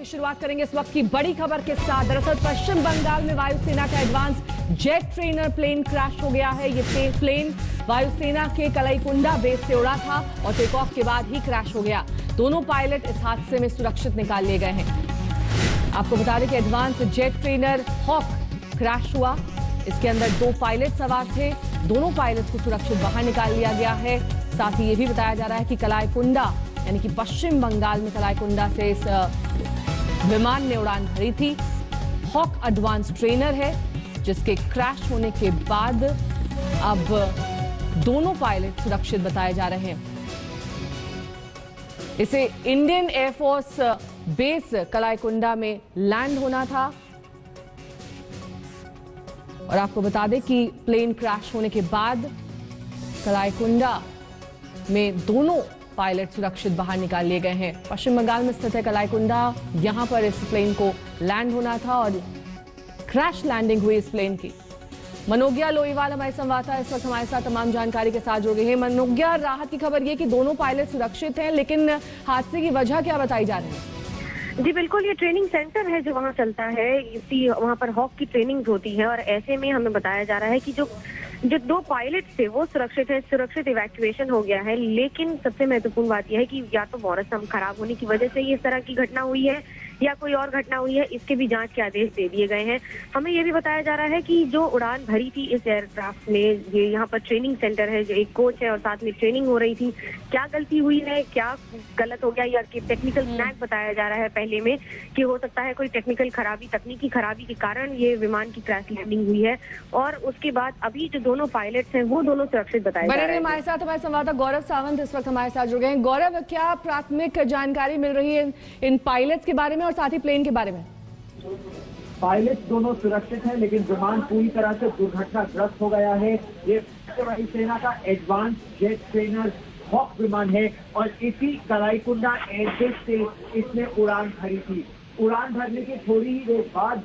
की शुरुआत करेंगे इस वक्त की बड़ी खबर के साथ। दरअसल पश्चिम बंगाल में वायुसेना का advance jet trainer plane crash हो गया है। ये प्लेन वायुसेना के कलाईकुंडा बेस से उड़ा था और टेक ऑफ के बाद ही क्रैश हो गया। दोनों पायलट इस हादसे में सुरक्षित निकाल लिए गए हैं। आपको बता दें कि advance jet trainer Hawk crash हुआ। इसके अंदर 2 पायलट सवार थे। दोनों पायलट को सुरक्षित बाहर निकाल लिया गया है। साथ ही ये भी बताया जा रहा है कि कलाईकुंडा यानी कि पश्चिम बंगाल में कलाईकुंडा से इस विमान ने उड़ान भरी थी। हॉक एडवांस ट्रेनर है जिसके क्रैश होने के बाद अब दोनों पायलट सुरक्षित बताए जा रहे हैं। इसे इंडियन एयरफोर्स बेस कलाईकुंडा में लैंड होना था और आपको बता दें कि प्लेन क्रैश होने के बाद कलाईकुंडा में दोनों पायलट सुरक्षित बाहर निकाल लिए गए हैं। पश्चिम बंगाल में स्थित है कलाईकुंडा। यहां पर इस प्लेन को लैंड होना था और क्रैश लैंडिंग हुई इस प्लेन की। मनोज्ञा लोईवाल हमारे संवाददाता इस वक्त हमारे साथ तमाम जानकारी के साथ जुड़ गए हैं। मनोज्ञा, राहत की खबर यह कि दोनों पायलट सुरक्षित हैं, लेकिन हादसे की वजह क्या बताई जा रही है? जी बिल्कुल, ये ट्रेनिंग सेंटर है जो वहाँ चलता है। वहाँ पर हॉक की ट्रेनिंग होती है और ऐसे में हमें बताया जा रहा है कि जो 2 पायलट थे वो सुरक्षित है, सुरक्षित इवैक्यूएशन हो गया है। लेकिन सबसे महत्वपूर्ण बात यह है कि या तो मौसम खराब होने की वजह से इस तरह की घटना हुई है या कोई और घटना हुई है, इसके भी जांच के आदेश दे दिए गए हैं। हमें यह भी बताया जा रहा है कि जो उड़ान भरी थी इस एयरक्राफ्ट में, ये यहाँ पर ट्रेनिंग सेंटर है, जो एक कोच है और साथ में ट्रेनिंग हो रही थी। क्या गलती हुई है, क्या गलत हो गया, या टेक्निकल स्नैक बताया जा रहा है पहले में कि हो सकता है कोई टेक्निकल खराबी, तकनीकी खराबी के कारण ये विमान की क्रैश लैंडिंग हुई है। और उसके बाद अभी जो दोनों पायलट्स हैं वो दोनों सुरक्षित बताए जा रहे हैं। हमारे साथ हमारे संवाददाता गौरव सावंत इस वक्त हमारे साथ जुड़ गए हैं। गौरव, क्या प्राथमिक जानकारी मिल रही है इन पायलट्स के बारे में और साथ ही प्लेन के बारे में? पायलट दोनों सुरक्षित हैं, लेकिन विमान पूरी तरह से दुर्घटनाग्रस्त हो गया है। ये वायुसेना का एडवांस जेट ट्रेनर हॉक विमान है और इसी कलाईकुंडा एयरबेस से इसने उड़ान भरी थी। उड़ान भरने के थोड़ी ही देर बाद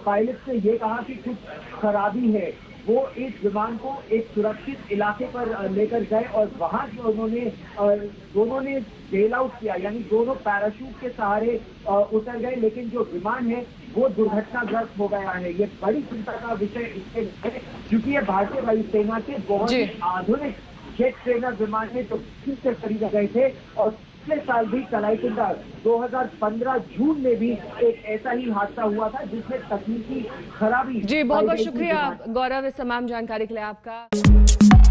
पायलट ने ये कहा कि कुछ खराबी है। वो इस विमान को एक सुरक्षित इलाके पर लेकर गए और वहां से दोनों ने बेल आउट किया, यानी दोनों पैराशूट के सहारे उतर गए। लेकिन जो विमान है वो दुर्घटनाग्रस्त हो गया है। ये बड़ी चिंता का विषय इसके है क्योंकि ये भारतीय वायुसेना के बहुत ही आधुनिक जेट ट्रेनर विमान है जो से खरीदे गए थे। और पिछले साल भी कलाईकुंडा 2015 जून में भी एक ऐसा ही हादसा हुआ था जिसमें तकनीकी खराबी। जी बहुत बहुत शुक्रिया गौरव इस तमाम जानकारी के लिए आपका।